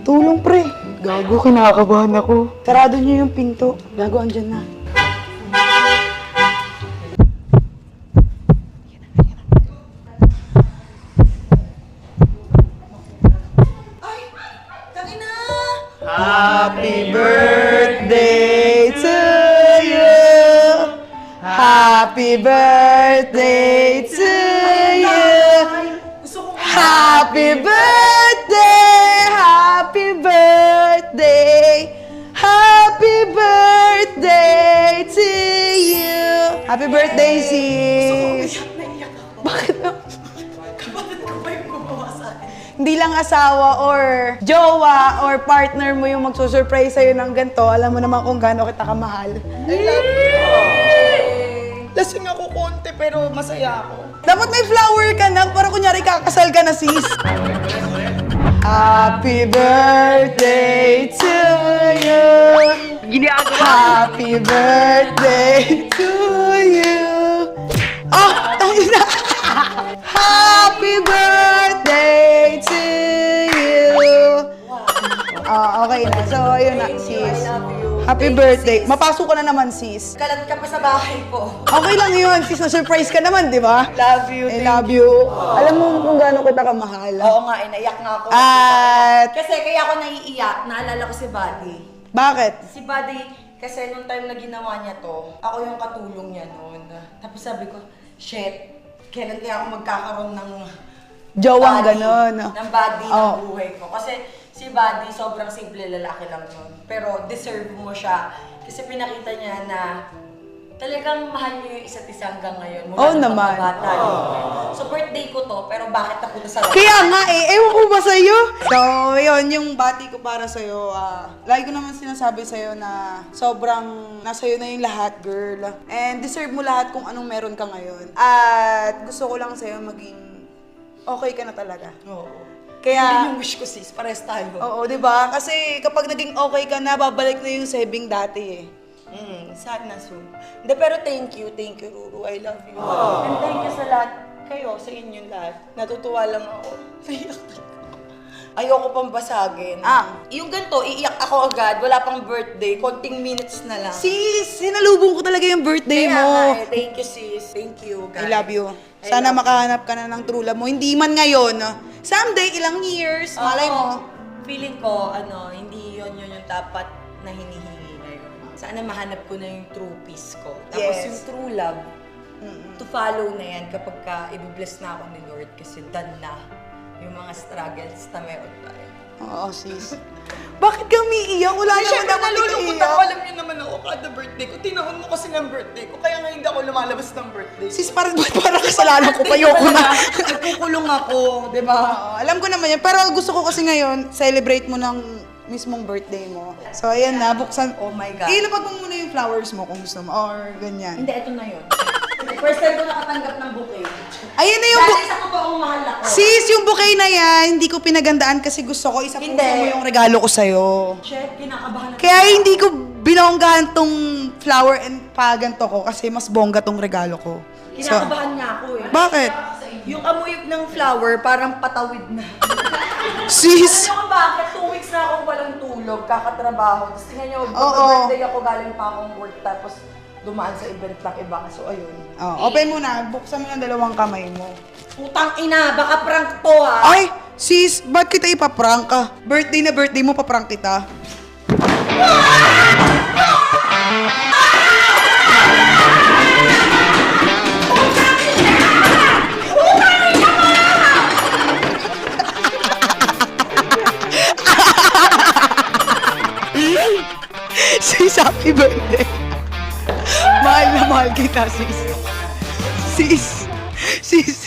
Tulong, pre. Gago, kinakabahan ako. Sarado niyo yung pinto. Gago, andyan na. Happy birthday to you. Happy birthday to you. Happy birthday. Happy birthday. Happy birthday to you. Happy birthday, sis. Bakit na? Hindi lang asawa or jowa or partner mo yung magsusurprise sa'yo ng ganito, alam mo naman kung gaano kita kamahal. I love you. Lasing ako konti pero masaya ako. Dapat may flower ka na para kunyari kakasal ka na, sis. Happy birthday to you. Happy birthday to you. Oh, tayo na. Happy birthday to you. Okay na. So, ayun na, sis. Happy birthday. Mapasok ka na naman, sis. Kalat ka pa sa bahay ko. Okay lang yun, sis. Na-surprise ka naman, di ba? Love you. I love you. Alam mo kung gaano kita kamahal. Oo nga, naiyak nga ako. At Kasi kaya ako naiiyak, naalala ko si Buddy. bakit? Si Buddy, kasi nung time na ginawa niya to, ako yung katulong niya noon. Tapos sabi ko, shit, kailan kaya ako magkakaroon ng Jowang body, ganon. ng body Oh. ng buhay ko. Kasi si Buddy, sobrang simple lalaki lang nun. Pero deserve mo siya. Kasi pinakita niya na talagang mahal niyo yung isa't isa hanggang ngayon. Mula Oo nung naman. pagkabata niyo. So birthday ko to, pero bakit napunta sa Kaya nga ewan ko ba sa'yo? So, yun, yung bati ko para sa'yo, lagi ko naman sinasabi sa'yo na sobrang nasa'yo na yung lahat, girl. And deserve mo lahat kung anong meron ka ngayon. At gusto ko lang sa'yo maging okay ka na talaga. Oo. Kaya, Yun yung wish ko, sis. Pares tayo. oo, di ba? Kasi kapag naging okay ka na, babalik na yung sebing dati eh. Sana soon. Hindi, pero thank you, Ruru. I love you. And thank you sa lahat, kayo, sa inyong lahat. Natutuwa lang ako. Naiyak talaga. Ayoko pang basagin. Yung ganito, iiyak ako agad, wala pang birthday, konting minutes na lang. Sis, sinalubong ko talaga yung birthday Kaya mo. nga eh, thank you, sis. Thank you, guys. I love you. Sana makahanap ka na ng true love mo. Hindi man ngayon. Someday, ilang years, malay mo. Feeling ko, hindi yun yung dapat na hinihingi na yun. Sana mahanap ko na yung true peace ko. Tapos Yes. yung true love, to follow na yan kapag ka i-bless na ako ni Lord kasi done na yung mga struggles na meron tayo. Oo, sis. Bakit ka umiiyak? Wala naman Siyempre, dapat nalulungkot iiyak. ako. Alam niyo naman ako kada birthday ko. Tinahon mo kasi ng birthday ko. Kaya nga hindi ako lumalabas ng birthday. Sis, parang kasalanan ko pa. Ayoko na. Nagkukulong ako, di ba? Oo, alam ko naman yan. Pero gusto ko kasi ngayon, celebrate mo ng mismong birthday mo. So, ayan na. Buksan. Oh my God. Ilapag mo muna yung flowers mo kung gusto mo. Or ganyan. Hindi, ito na yun. First time ko nakatanggap ng bouquet. Ayan na yung Dahil sa totoong mahal ako. Sis, yung bouquet na yan, hindi ko pinagandaan kasi gusto ko isa puso Hindi. mo yung regalo ko sa'yo. Chef, kinakabahan na. Kaya hindi ko binonggahan tong flower and paganto ko kasi mas bongga tong regalo ko. So, Kinakabahan nga ako eh. bakit? Yung amoy ng flower, parang patawid na. Sis! Alam ko bakit? 2 weeks na akong walang tulog, kakatrabaho. Tapos tingnan nyo, Oo. birthday ako, galing pa akong work, tapos dumaan sa event ng iba. So, ayun. Oh, open mo na. Buksan mo ng dalawang kamay mo. Putang ina, baka prank to ha. Ay! Sis, ba't kita ipaprank ka? Birthday na birthday mo, paprank kita. Sis, happy birthday. Mahal na mahal kita, sis. Sis. Sis.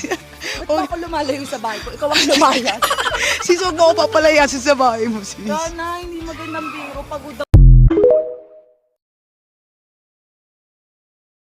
Ba't ako lumalayo sa bahay ko? Ikaw ang lumayas. Sis, huwag mo ako papalayasin sa bahay mo, sis. Dana, hindi magandang biro. Pagod